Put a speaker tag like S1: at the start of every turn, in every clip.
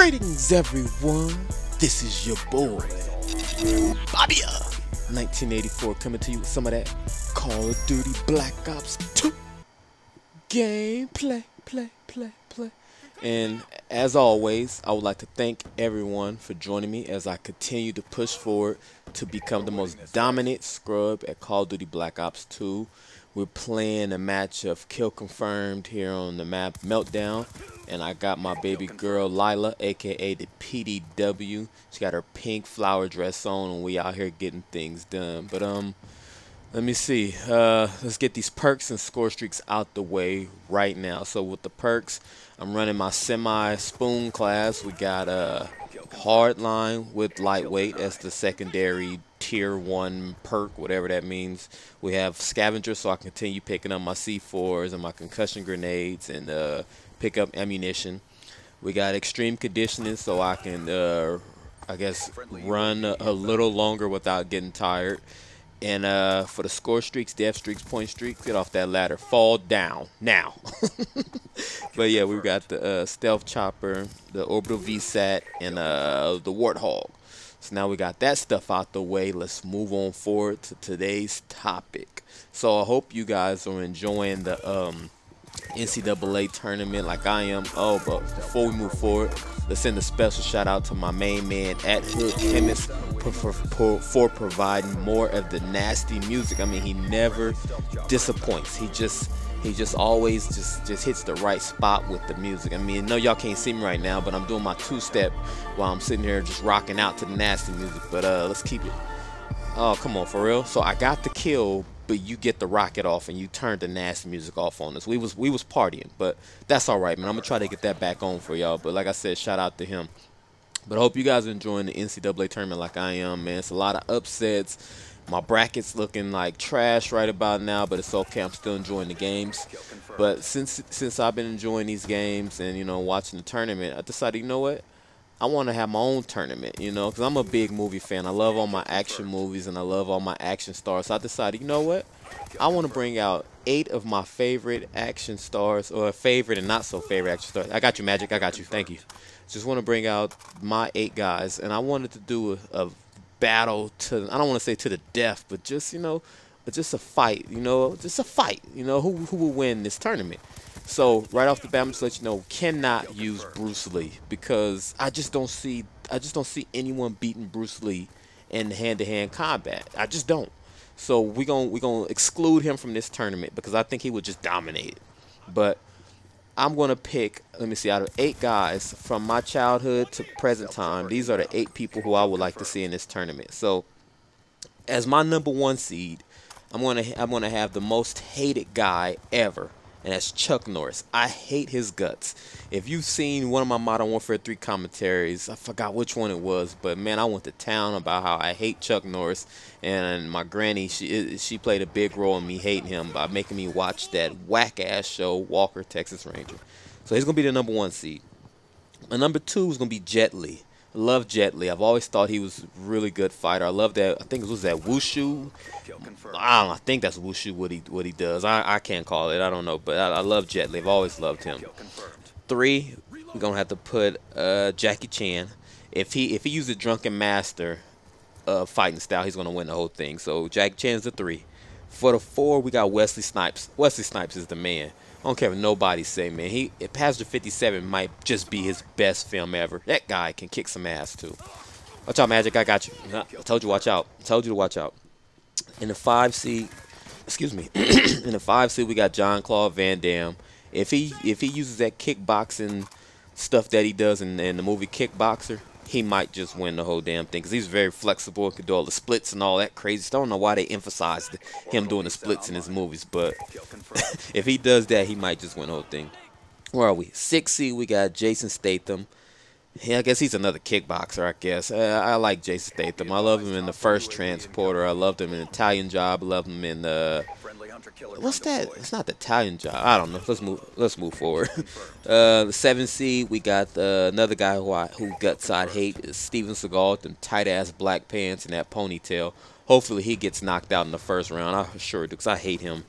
S1: Greetings, everyone. This is your boy, bobbya1984, coming to you with some of that Call of Duty Black Ops 2 gameplay, play. And as always, I would like to thank everyone for joining me as I continue to push forward to become the most dominant scrub at Call of Duty Black Ops 2. We're playing a match of Kill Confirmed here on the map Meltdown, and I got my baby girl Lila, aka the PDW. She got her pink flower dress on, and we out here getting things done. But let me see. Let's get these perks and score streaks out the way right now. So with the perks, I'm running my semi-spoon class. We got hardline with lightweight as the secondary tier 1 perk, whatever that means. We have scavenger, so I continue picking up my C4s and my concussion grenades and pick up ammunition. We got extreme conditioning, so I can I guess run a little longer without getting tired. And for the score streaks, death streaks, point streaks, get off that ladder, fall down now. But yeah, we've got the stealth chopper, the orbital VSAT, and the warthog. So now we got that stuff out the way. Let's move on forward to today's topic. So I hope you guys are enjoying the NCAA tournament like I am. Oh, but before we move forward, let's send a special shout out to my main man at Hood Chemist for providing more of the nasty music. I mean, he never disappoints. He just always just hits the right spot with the music. I mean, no, y'all can't see me right now, but I'm doing my two-step while I'm sitting here just rocking out to the nasty music. But let's keep it. Oh, come on, for real. So I got the kill, but you get the rocket off and you turned the nasty music off on us. We was partying, but that's all right, man. I'm gonna try to get that back on for y'all. But like I said, shout out to him. But I hope you guys are enjoying the NCAA tournament like I am, man. It's a lot of upsets. My bracket's looking like trash right about now, but it's okay. I'm still enjoying the games. But since I've been enjoying these games and, you know, watching the tournament, I decided, you know what? I want to have my own tournament, you know, because I'm a big movie fan. I love all my action movies and I love all my action stars. So I decided, you know what? I want to bring out 8 of my favorite action stars, or favorite and not so favorite action stars. I got you, Magic. I got you. Thank you. Just want to bring out my 8 guys, and I wanted to do a battle to, I don't want to say to the death, but just, you know, just a fight, you know, just a fight, you know, who will win this tournament. So right off the bat, I'm just let you know, cannot use Bruce Lee because I just don't see anyone beating Bruce Lee in hand-to-hand combat. I just don't. So we're gonna exclude him from this tournament because I think he would just dominate it. But I'm gonna pick, let me see, out of 8 guys from my childhood to present time, these are the 8 people who I would like to see in this tournament. So as my #1 seed, I'm gonna have the most hated guy ever, and that's Chuck Norris. I hate his guts. If you've seen one of my Modern Warfare 3 commentaries, I forgot which one it was, but man, I went to town about how I hate Chuck Norris, and my granny, she played a big role in me hating him by making me watch that whack-ass show, Walker, Texas Ranger. So he's going to be the #1 seed. My #2 is going to be Jet Li. I love Jet Li. I've always thought he was a really good fighter. I love that. I think it was that wushu. I don't know. I think that's wushu what he does. I can't call it. I don't know. But I love Jet Li. I've always loved him. 3, we're gonna have to put Jackie Chan. If he uses Drunken Master fighting style, he's gonna win the whole thing. So Jackie Chan's the 3. For the 4, we got Wesley Snipes. Wesley Snipes is the man. I don't care what nobody say, man. Passenger 57 might just be his best film ever. That guy can kick some ass too. Watch out, Magic. I got you. I told you watch out. I told you to watch out. In the 5 seed, excuse me. In the 5 seed, we got Jean-Claude Van Damme. If he uses that kickboxing stuff that he does in the movie Kickboxer, he might just win the whole damn thing because he's very flexible, can do all the splits and all that crazy stuff. I don't know why they emphasized him doing the splits in his movies, but if he does that, he might just win the whole thing. Where are we? 6 seed, we got Jason Statham. Yeah, I guess he's another kickboxer, I guess. I like Jason Statham. I love him in The First Transporter. I loved him in Italian Job. I loved him in what's that? It's not the Italian Job. I don't know. Let's move forward. The 7 seed, we got another guy who guts I'd hate is Steven Seagal, them tight ass black pants and that ponytail. Hopefully he gets knocked out in the first round. I sure do, because I hate him.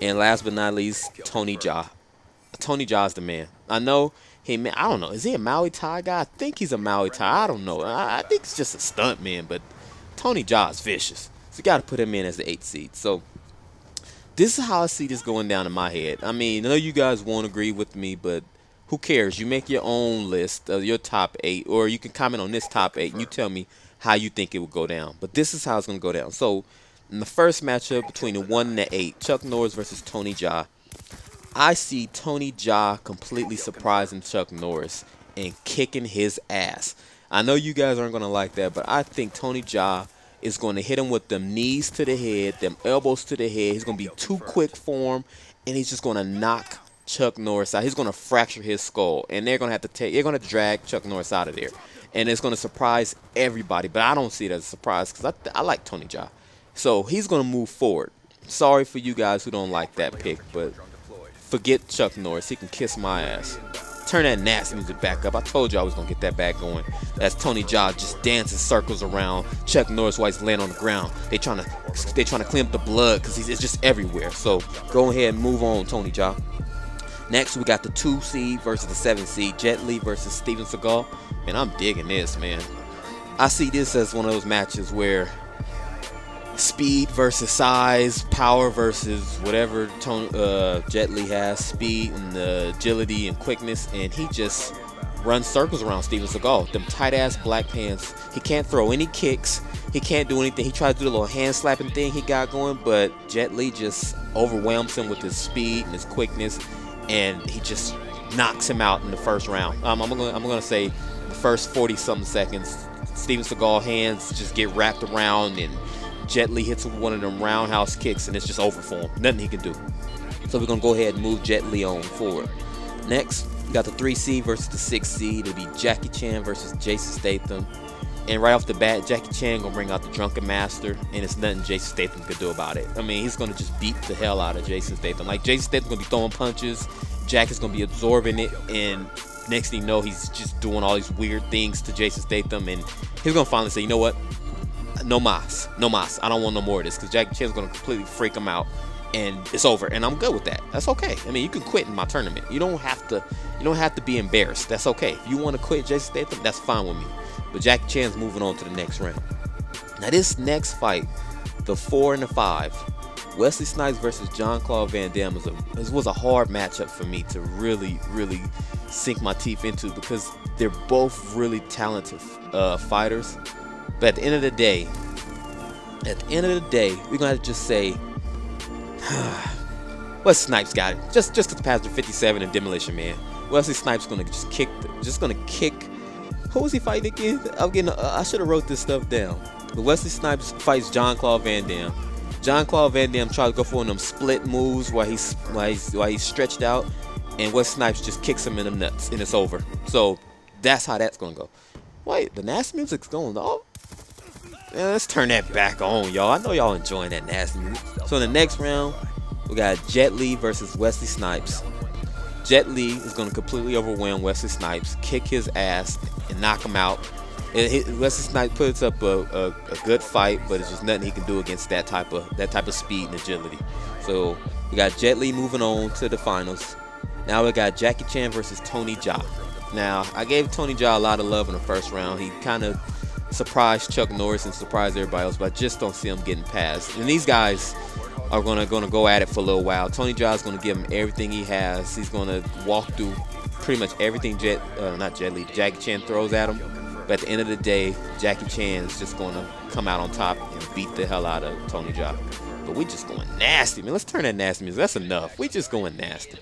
S1: And last but not least, Tony Jaa. Tony Jaa's the man. I know I don't know. Is he a Muay Thai guy? I think he's a Muay Thai. I don't know. I think it's just a stunt man, but Tony Jaa is vicious. So you got to put him in as the 8th seed. So this is how I see this going down in my head. I mean, I know you guys won't agree with me, but who cares? You make your own list of your top 8, or you can comment on this top 8 and you tell me how you think it would go down. But this is how it's going to go down. So in the first matchup between the 1 and the 8, Chuck Norris versus Tony Jaa, I see Tony Jaa completely surprising Chuck Norris and kicking his ass. I know you guys aren't going to like that, but I think Tony Jaa is going to hit him with them knees to the head, them elbows to the head. He's going to be too quick for him, and he's just going to knock Chuck Norris out. He's going to fracture his skull, and they're going to have to they're going to drag Chuck Norris out of there, and it's going to surprise everybody. But I don't see it as a surprise because I like Tony Jaa, so he's going to move forward. Sorry for you guys who don't like that pick, but forget Chuck Norris. He can kiss my ass. Turn that nasty music back up. I told you I was going to get that back going. That's Tony Jaa just dancing circles around Chuck Norris while he's laying on the ground. They trying to clean up the blood because it's just everywhere. So go ahead and move on, Tony Jaa. Next, we got the 2 seed versus the 7 seed, Jet Li versus Steven Seagal. And I'm digging this, man. I see this as one of those matches where speed versus size, power versus whatever Jet Li has, speed and agility and quickness, and he just runs circles around Steven Seagal. Them tight-ass black pants. He can't throw any kicks. He can't do anything. He tries to do the little hand-slapping thing he got going, but Jet Li just overwhelms him with his speed and his quickness, and he just knocks him out in the first round. I'm gonna say the first 40-something seconds, Steven Seagal hands just get wrapped around, and Jet Li hits him with one of them roundhouse kicks, and it's just over for him. Nothing he can do. So we're going to go ahead and move Jet Li on forward. Next, we got the 3 seed versus the 6 seed. It'll be Jackie Chan versus Jason Statham. And right off the bat, Jackie Chan going to bring out the Drunken Master, and it's nothing Jason Statham could do about it. I mean, he's going to just beat the hell out of Jason Statham. Like, Jason Statham's going to be throwing punches. Jack is going to be absorbing it, and next thing you know, he's just doing all these weird things to Jason Statham, and he's going to finally say, you know what? No mas. I don't want no more of this, because Jackie Chan's going to completely freak him out, and it's over. And I'm good with that. That's okay. I mean, you can quit in my tournament. You don't have to be embarrassed. That's okay. If you want to quit Jason Statham, that's fine with me. But Jackie Chan's moving on to the next round. Now this next fight, the 4 and the 5, Wesley Snipes versus Jean-Claude Van Damme was a hard matchup for me to really sink my teeth into, because they're both really talented fighters. But at the end of the day, we're gonna have to just say, Wesley Snipes got it. Just because the past 57 and Demolition Man, Wesley Snipes gonna kick. Who was he fighting again? I should have wrote this stuff down. But Wesley Snipes fights Jean-Claude Van Damme. Jean-Claude Van Damme tries to go for one of them split moves while he's stretched out, and Wesley Snipes just kicks him in the nuts, and it's over. So that's how that's gonna go. Wait, the nasty music's going off. Yeah, let's turn that back on, y'all. I know y'all enjoying that nasty music. So in the next round, we got Jet Li versus Wesley Snipes. Jet Li is going to completely overwhelm Wesley Snipes, kick his ass, and knock him out. Wesley Snipes puts up a good fight, but it's just nothing he can do against that type of speed and agility. So we got Jet Li moving on to the finals. Now we got Jackie Chan versus Tony Jaa. Now I gave Tony Jaa a lot of love in the first round. He kind of surprised Chuck Norris and surprised everybody else, but I just don't see him getting past. And these guys are gonna go at it for a little while. Tony Jaa is gonna give him everything he has. He's gonna walk through pretty much everything Jackie Chan throws at him. But at the end of the day, Jackie Chan is just gonna come out on top and beat the hell out of Tony Jaa. But we just going nasty, man. Let's turn that nasty music. That's enough. We just going nasty.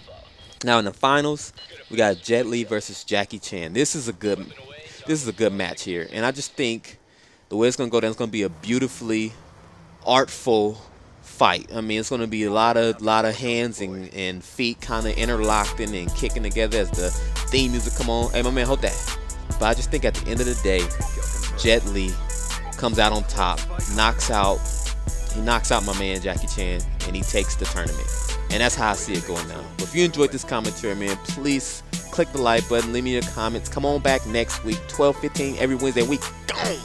S1: Now in the finals, we got Jet Li versus Jackie Chan. This is a good match here, and I just think the way it's gonna go down, it's gonna be a beautifully artful fight. I mean, it's gonna be a lot of hands and feet kind of interlocking and kicking together as the theme music come on. Hey, my man, hold that. But I just think at the end of the day, Jet Li comes out on top, knocks out my man Jackie Chan, and he takes the tournament. And that's how I see it going now. But if you enjoyed this commentary, man, please click the like button, leave me your comments. Come on back next week, 12:15 every Wednesday week. Go.